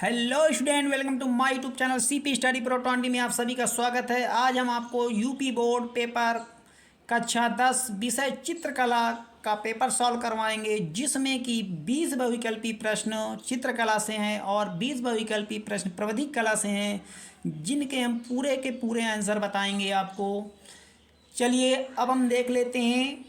Hello student, welcome to my YouTube channel CP study pro 20 में आप सभी का स्वागत है। आज हम आपको यूपी बोर्ड पेपर कक्षा 10 विषय चित्रकला का पेपर सॉल्व करवाएंगे, जिसमें कि 20 बहुविकल्पी प्रश्न चित्रकला से हैं और 20 बहुविकल्पी प्रश्न प्राविधिक कला से हैं, जिनके हम पूरे के पूरे आंसर बताएंगे आपको। चलिए अब हम देख लेते हैं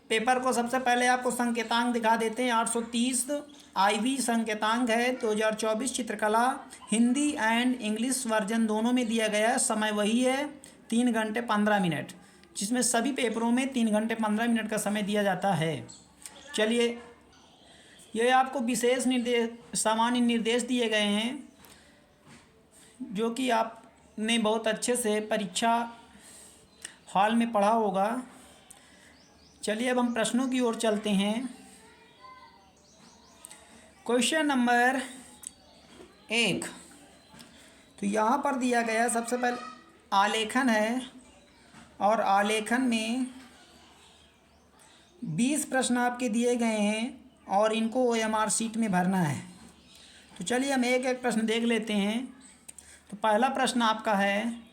पेपर को। सबसे पहले आपको संकेतांक दिखा देते हैं। 830 आईवी संकेतांक है। 2024 चित्रकला हिंदी एंड इंग्लिश वर्जन दोनों में दिया गया है। समय वही है 3 घंटे 15 मिनट, जिसमें सभी पेपरों में 3 घंटे 15 मिनट का समय दिया जाता है। चलिए, ये आपको विशेष निर्देश सामान्य निर्देश दिए गए हैं, जो कि आपने बहुत अच्छे से परीक्षा हॉल में पढ़ा होगा। चलिए अब हम प्रश्नों की ओर चलते हैं। क्वेश्चन नंबर 1 तो यहाँ पर दिया गया, सबसे पहले आलेखन है और आलेखन में 20 प्रश्न आपके दिए गए हैं और इनको OMR शीट में भरना है। तो चलिए हम एक एक प्रश्न देख लेते हैं। तो पहला प्रश्न आपका है,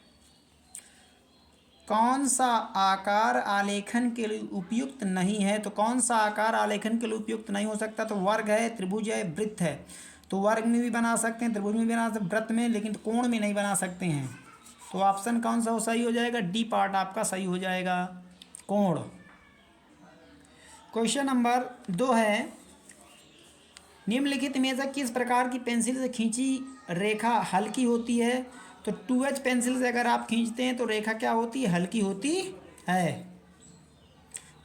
कौन सा आकार आलेखन के लिए उपयुक्त नहीं है? तो कौन सा आकार आलेखन के लिए उपयुक्त नहीं हो सकता? तो वर्ग है, त्रिभुज है, वृत्त है। तो वर्ग में भी बना सकते हैं, त्रिभुज में भी बना सकते हैं, वृत्त में, लेकिन कोण में नहीं बना सकते हैं। तो ऑप्शन कौन सा सही हो जाएगा? डी पार्ट आपका सही हो जाएगा, कोण। क्वेश्चन नंबर 2 है, निम्नलिखित में से किस प्रकार की पेंसिल से खींची रेखा हल्की होती है? तो 2H पेंसिल से अगर आप खींचते हैं तो रेखा क्या होती है? हल्की होती है।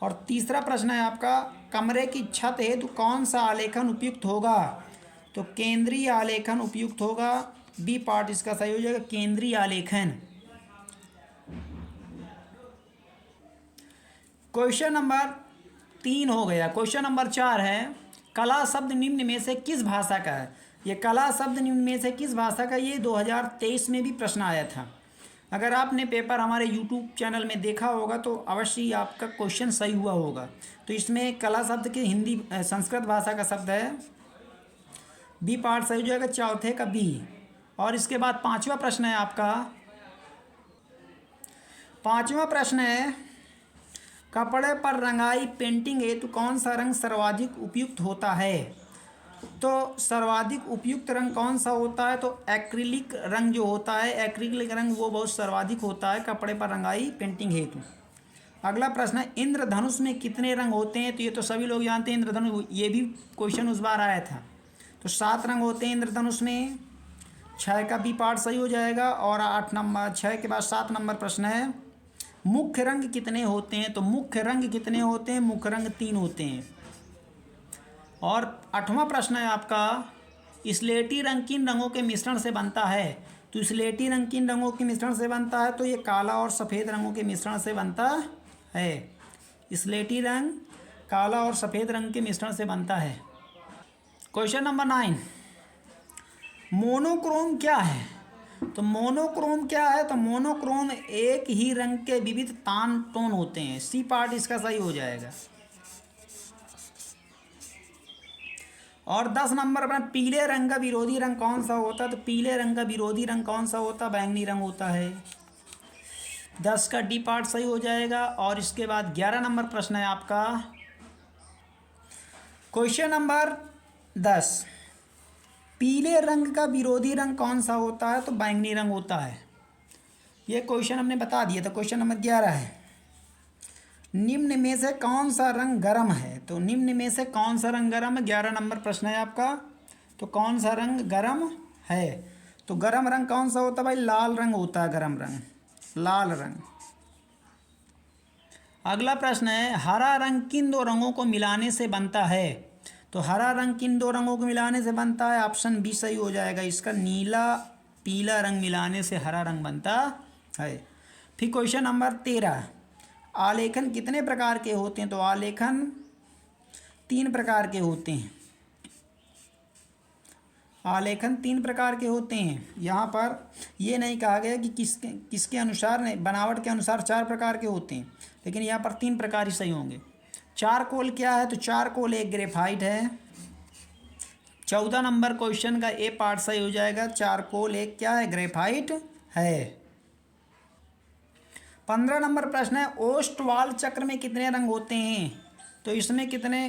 और तीसरा प्रश्न है आपका, कमरे की छत हेतु कौन सा आलेखन उपयुक्त होगा? तो केंद्रीय आलेखन उपयुक्त होगा। बी पार्ट इसका सही हो जाएगा, केंद्रीय आलेखन। क्वेश्चन नंबर 3 हो गया। क्वेश्चन नंबर 4 है, कला शब्द निम्न में से किस भाषा का है? ये कला शब्द निम्न में से किस भाषा का, ये 2023 में भी प्रश्न आया था। अगर आपने पेपर हमारे YouTube चैनल में देखा होगा तो अवश्य ही आपका क्वेश्चन सही हुआ होगा। तो इसमें कला शब्द के हिंदी संस्कृत भाषा का शब्द है, बी पार्ट सही हो जाएगा, चौथे का बी। और इसके बाद 5वां प्रश्न है आपका। 5वां प्रश्न है, कपड़े पर रंगाई पेंटिंग हेतु कौन सा रंग सर्वाधिक उपयुक्त होता है? तो सर्वाधिक उपयुक्त रंग कौन सा होता है? तो एक्रिलिक रंग जो होता है, एक्रिलिक रंग वो बहुत सर्वाधिक होता है कपड़े पर रंगाई पेंटिंग हेतु। अगला प्रश्न है, इंद्रधनुष में कितने रंग होते हैं? तो ये तो सभी लोग जानते हैं इंद्रधनुष, ये भी क्वेश्चन उस बार आया था। तो 7 रंग होते हैं इंद्रधनुष में। 6 का बी पार्ट सही हो जाएगा। और 8 नंबर 6 के बाद 7 नंबर प्रश्न है, मुख्य रंग कितने होते हैं? तो मुख्य रंग कितने होते हैं? मुख्य रंग 3 होते हैं। और 8वां प्रश्न है आपका, स्लेटी रंग किन रंगों के मिश्रण से बनता है? तो स्लेटी रंग किन रंगों के मिश्रण से बनता है? तो ये काला और सफ़ेद रंगों के मिश्रण से बनता है। स्लेटी रंग काला और सफ़ेद रंग के मिश्रण से बनता है। क्वेश्चन नंबर 9, मोनोक्रोम क्या है? तो मोनोक्रोम क्या है? तो मोनोक्रोम एक ही रंग के विविध तान टोन होते हैं। सी पार्ट इसका सही हो जाएगा। और 10 नंबर पर, पीले रंग का विरोधी रंग कौन सा होता है? तो पीले रंग का विरोधी रंग कौन सा होता है? बैंगनी रंग होता है। 10 का डी पार्ट सही हो जाएगा। और इसके बाद 11 नंबर प्रश्न है आपका। क्वेश्चन नंबर 10, पीले रंग का विरोधी रंग कौन सा होता है? तो बैंगनी रंग होता है। ये क्वेश्चन हमने बता दिया था। क्वेश्चन नंबर 11 है, निम्न में से कौन सा रंग गर्म है? तो निम्न में से कौन सा रंग गर्म है? 11 नंबर प्रश्न है आपका। तो कौन सा रंग गर्म है? तो गर्म रंग कौन सा होता है भाई? लाल रंग होता है, गर्म रंग, लाल रंग। अगला प्रश्न है, हरा रंग किन 2 रंगों को मिलाने से बनता है? तो हरा रंग किन 2 रंगों को मिलाने से बनता है? ऑप्शन बी सही हो जाएगा इसका, नीला पीला रंग मिलाने से हरा रंग बनता है। फिर क्वेश्चन नंबर 13, आलेखन कितने प्रकार के होते हैं? तो आलेखन 3 प्रकार के होते हैं। आलेखन 3 प्रकार के होते हैं। यहाँ पर ये नहीं कहा गया कि किसके अनुसार नहीं, बनावट के अनुसार 4 प्रकार के होते हैं, लेकिन यहाँ पर 3 प्रकार ही सही होंगे। चारकोल क्या है? तो चारकोल एक ग्रेफाइट है। 14 नंबर क्वेश्चन का ए पार्ट सही हो जाएगा। चारकोल एक क्या है? ग्रेफाइट है। 15 नंबर प्रश्न है ओस्टवाल चक्र में कितने रंग होते हैं? तो इसमें कितने,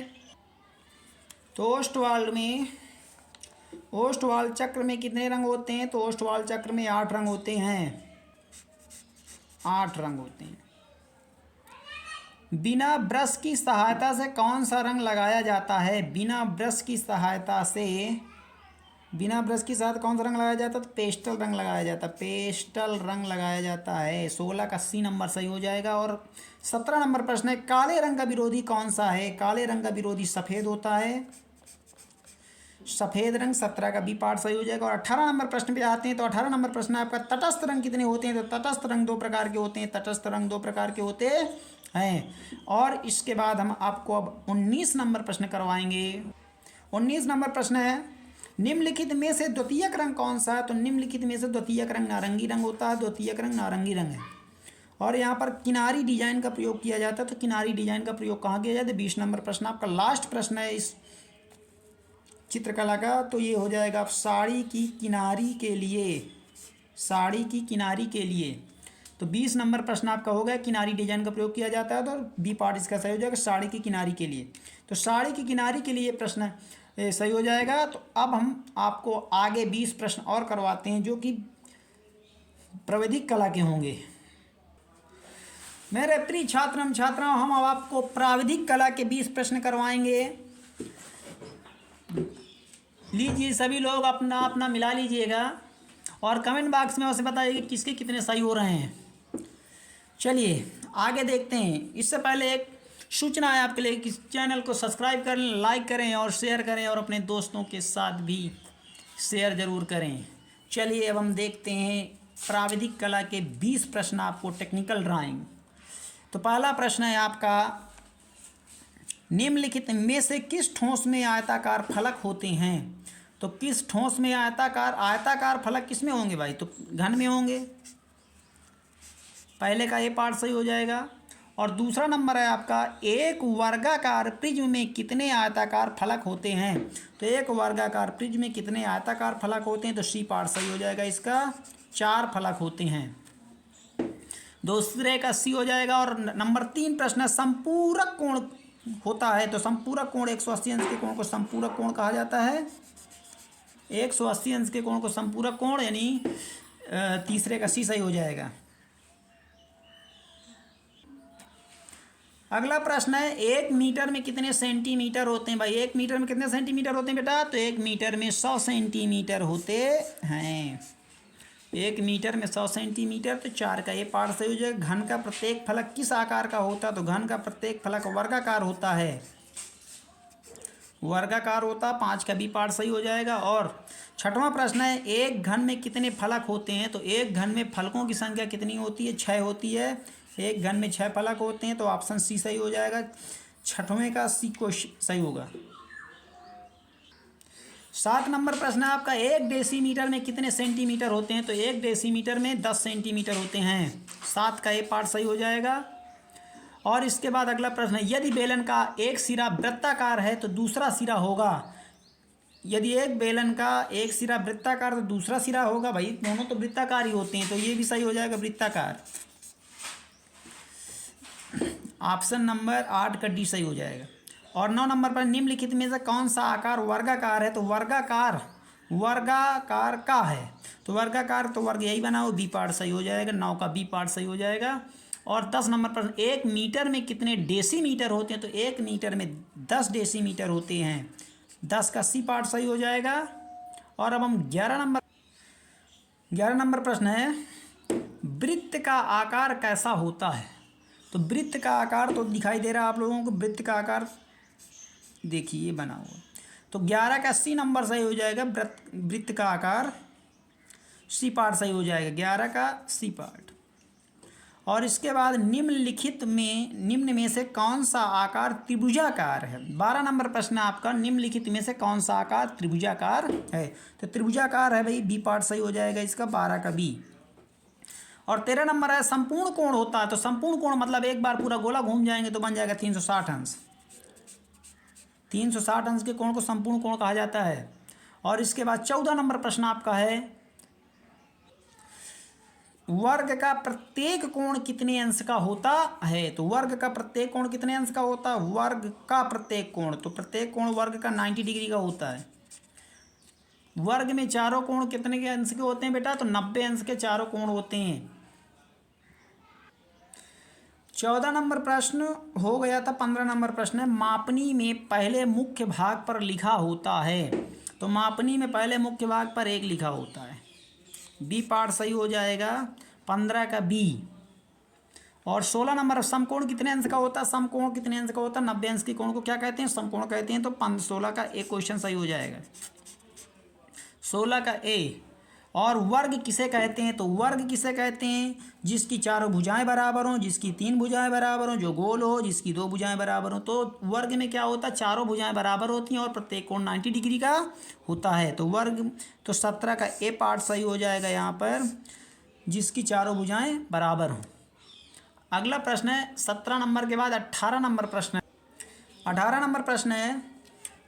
तो ओस्टवाल चक्र में कितने रंग होते हैं? तो ओस्टवाल चक्र में 8 रंग होते हैं। 8 रंग होते हैं। बिना ब्रश की सहायता से कौन सा रंग लगाया जाता है? बिना ब्रश की सहायता कौन सा रंग लगाया जाता है? तो पेस्टल रंग लगाया जाता है। पेस्टल रंग लगाया जाता है। 16 का सी नंबर सही हो जाएगा। और 17 नंबर प्रश्न है काले रंग का विरोधी कौन सा है? काले रंग का विरोधी सफ़ेद होता है। सफ़ेद रंग 17 का बी पार्ट सही हो जाएगा। और 18 नंबर प्रश्न पे आते हैं। तो 18 नंबर प्रश्न आपका तटस्थ रंग कितने होते हैं? तो तटस्थ रंग 2 प्रकार के होते हैं। तटस्थ रंग 2 प्रकार के होते हैं। और इसके बाद हम आपको अब 19 नंबर प्रश्न करवाएंगे। 19 नंबर प्रश्न है निम्नलिखित में से द्वितीयक रंग कौन सा है? तो निम्नलिखित में से द्वितीयक रंग नारंगी रंग होता है। द्वितीयक रंग नारंगी रंग है। और यहाँ पर किनारी डिजाइन का प्रयोग किया जाता है। तो किनारी डिजाइन का प्रयोग कहाँ किया जाता है? 20 नंबर प्रश्न आपका लास्ट प्रश्न है इस चित्रकला का। तो ये हो जाएगा साड़ी की किनारी के लिए। तो 20 नंबर प्रश्न आपका हो गया किनारी डिजाइन का प्रयोग किया जाता है। तो बी पार्ट इसका सही हो जाएगा साड़ी की किनारी के लिए। तो साड़ी की किनारी के लिए प्रश्न सही हो जाएगा। तो अब हम आपको आगे 20 प्रश्न और करवाते हैं जो कि प्राविधिक कला के होंगे। मेरे प्रिय छात्र एवं छात्राओं, हम अब आपको प्राविधिक कला के 20 प्रश्न करवाएंगे। लीजिए सभी लोग अपना अपना मिला लीजिएगा और कमेंट बॉक्स में उसे बताइए कि किसके कितने सही हो रहे हैं। चलिए आगे देखते हैं। इससे पहले एक सूचना है आपके लिए कि चैनल को सब्सक्राइब करें, लाइक करें और शेयर करें और अपने दोस्तों के साथ भी शेयर ज़रूर करें। चलिए अब हम देखते हैं प्राविधिक कला के 20 प्रश्न आपको टेक्निकल ड्राइंग। तो पहला प्रश्न है आपका निम्नलिखित में से किस ठोस में आयताकार फलक होते हैं? तो किस ठोस में आयताकार फलक किस में होंगे भाई? तो घन में होंगे। पहले का ए पार्ट सही हो जाएगा। और दूसरा नंबर है आपका एक वर्गाकार प्रिज्म में कितने आयताकार फलक होते हैं? तो एक वर्गाकार प्रिज्म में कितने आयताकार फलक होते हैं? तो सी पार्ट सही हो जाएगा इसका 4 फलक होते हैं। दूसरे का सी हो जाएगा। और नंबर 3 प्रश्न संपूरक कोण होता है। तो संपूरक कोण 180 अंश के कोण को संपूरक कोण कहा जाता है। 180 अंश के कोण को संपूरक कोण, यानी तीसरे का सी सही हो जाएगा। अगला प्रश्न है 1 मीटर में कितने सेंटीमीटर होते हैं भाई? 1 मीटर में कितने सेंटीमीटर होते हैं बेटा? तो 1 मीटर में 100 सेंटीमीटर होते हैं। 1 मीटर में 100 सेंटीमीटर। तो 4 का ये पार्ट सही हो जाएगा। घन का प्रत्येक फलक किस आकार का होता है? तो घन का प्रत्येक फलक वर्गाकार होता है। वर्गाकार होता। 5 का बी पार्ट सही हो जाएगा। और 6वां प्रश्न है एक घन में कितने फलक होते हैं? तो एक घन में फलकों की संख्या कितनी होती है? 6 होती है। एक घन में 6 फलक होते हैं। तो ऑप्शन सी सही हो जाएगा। 6वें का सी को सही होगा। 7 नंबर प्रश्न है आपका 1 डेसीमीटर में कितने सेंटीमीटर होते हैं? तो 1 डेसीमीटर में 10 सेंटीमीटर होते हैं। 7 का ए पार्ट सही हो जाएगा। और इसके बाद अगला प्रश्न है यदि बेलन का एक सिरा वृत्ताकार है तो दूसरा सिरा होगा। यदि एक बेलन का एक सिरा वृत्ताकार तो दूसरा सिरा होगा। भाई दोनों तो वृत्ताकार ही होते हैं। तो ये भी सही हो जाएगा वृत्ताकार। ऑप्शन नंबर 8 का डी सही हो जाएगा। और 9 नंबर पर निम्नलिखित में से कौन सा आकार वर्गाकार है? तो वर्गाकार का है। तो वर्गाकार तो वर्ग यही बना हो। बी पार्ट सही हो जाएगा। 9 का बी पार्ट सही हो जाएगा। और 10 नंबर पर 1 मीटर में कितने डेसीमीटर होते हैं? तो 1 मीटर में 10 डेसीमीटर होते हैं। 10 का सी पार्ट सही हो जाएगा। और अब हम 11 नंबर प्रश्न है वृत्त का आकार कैसा होता है? तो वृत्त का आकार तो दिखाई दे रहा है आप लोगों को। वृत्त का आकार देखिए ये बना हुआ। तो 11 का सी नंबर सही हो जाएगा। वृत्त का आकार सी पार्ट सही हो जाएगा। 11 का सी पार्ट। और इसके बाद निम्न में से कौन सा आकार त्रिभुजाकार है? 12 नंबर प्रश्न आपका निम्नलिखित में से कौन सा आकार त्रिभुजाकार है? तो त्रिभुजाकार है भाई। बी पार्ट सही हो जाएगा इसका। 12 का बी। और 13 नंबर है संपूर्ण कोण होता है। तो संपूर्ण कोण मतलब एक बार पूरा गोला घूम जाएंगे तो बन जाएगा 360 अंश। 360 अंश के कोण को संपूर्ण कोण कहा जाता है। और इसके बाद 14 नंबर प्रश्न आपका है, वर्ग का प्रत्येक कोण कितने अंश का होता है। तो वर्ग का प्रत्येक कोण कितने अंश का होता है, वर्ग का प्रत्येक कोण, तो प्रत्येक कोण वर्ग का 90 डिग्री का होता है। वर्ग में चारों कोण कितने के अंश के होते हैं बेटा, तो 90 अंश के चारों कोण होते हैं। 14 नंबर प्रश्न हो गया था। 15 नंबर प्रश्न है, मापनी में पहले मुख्य भाग पर लिखा होता है। तो मापनी में पहले मुख्य भाग पर 1 लिखा होता है। बी पार्ट सही हो जाएगा, 15 का बी। और 16 नंबर, समकोण कितने अंश का होता है, समकोण कितने अंश का होता है, 90 अंश के कोण को क्या कहते हैं, समकोण कहते हैं। तो 16 का ए क्वेश्चन सही हो जाएगा, 16 का ए। और वर्ग किसे कहते हैं, तो वर्ग किसे कहते हैं, जिसकी चारों भुजाएं बराबर हों, जिसकी 3 भुजाएं बराबर हों, जो गोल हो, जिसकी 2 भुजाएं बराबर हों। तो वर्ग में क्या होता है, चारों भुजाएं बराबर होती हैं और प्रत्येक कोण 90 डिग्री का होता है। तो वर्ग, तो 17 का ए पार्ट सही हो जाएगा यहाँ पर, जिसकी चारों भुजाएं बराबर हों। अगला प्रश्न है 17 नंबर के बाद 18 नंबर प्रश्न है। 18 नंबर प्रश्न है,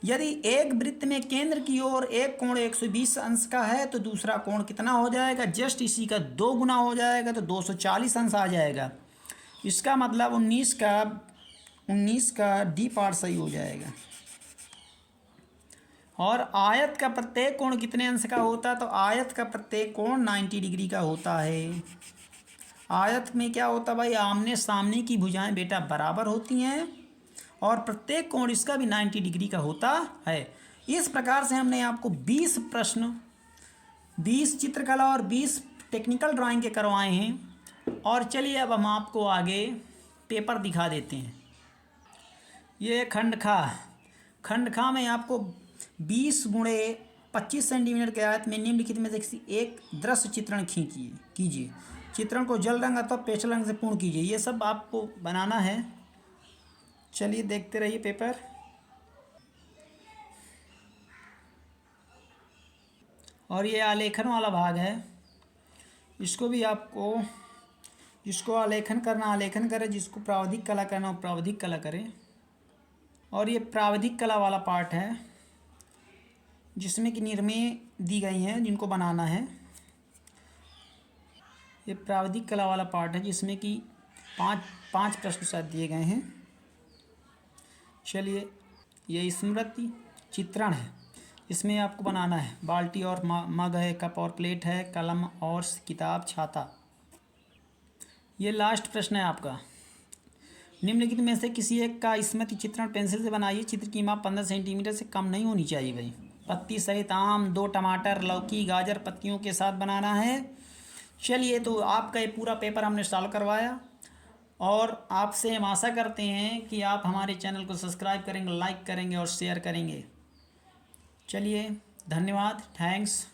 यदि एक वृत्त में केंद्र की ओर एक कोण 120 अंश का है तो दूसरा कोण कितना हो जाएगा, जस्ट इसी का 2 गुना हो जाएगा, तो 240 अंश आ जाएगा। इसका मतलब 19 का डी पार्ट सही हो जाएगा। और आयत का प्रत्येक कोण कितने अंश का होता है, तो आयत का प्रत्येक कोण 90 डिग्री का होता है। आयत में क्या होता है भाई, आमने सामने की भुजाएं बेटा बराबर होती हैं और प्रत्येक कोण इसका भी 90 डिग्री का होता है। इस प्रकार से हमने आपको 20 प्रश्न, 20 चित्रकला और 20 टेक्निकल ड्राइंग के करवाए हैं। और चलिए अब हम आपको आगे पेपर दिखा देते हैं। ये खंडखा में आपको 20 गुणे 25 सेंटीमीटर के आयत में निम्नलिखित में से एक दृश्य चित्रण कीजिए। चित्रण को जल रंग अथवा पेस्टल रंग से पूर्ण कीजिए। ये सब आपको बनाना है। चलिए देखते रहिए पेपर। और ये आलेखन वाला भाग है, इसको भी आपको, जिसको आलेखन करना आलेखन करे, जिसको प्राविधिक कला करना वो प्राविधिक कला करे। और ये प्राविधिक कला वाला पार्ट है, जिसमें कि निर्मेय दी गई हैं जिनको बनाना है। ये प्राविधिक कला वाला पार्ट है, जिसमें कि पाँच प्रश्न शायद दिए गए हैं। चलिए, ये स्मृति चित्रण है, इसमें आपको बनाना है। बाल्टी और मग है, कप और प्लेट है, कलम और किताब, छाता। ये लास्ट प्रश्न है आपका। निम्नलिखित में से किसी एक का स्मृति चित्रण पेंसिल से बनाइए। चित्र की माप 15 सेंटीमीटर से कम नहीं होनी चाहिए भाई। पत्ती सहित आम, 2 टमाटर, लौकी, गाजर पत्तियों के साथ बनाना है। चलिए, तो आपका ये पूरा पेपर हमने सॉल्व करवाया और आपसे हम आशा करते हैं कि आप हमारे चैनल को सब्सक्राइब करेंगे, लाइक करेंगे और शेयर करेंगे। चलिए, धन्यवाद, थैंक्स।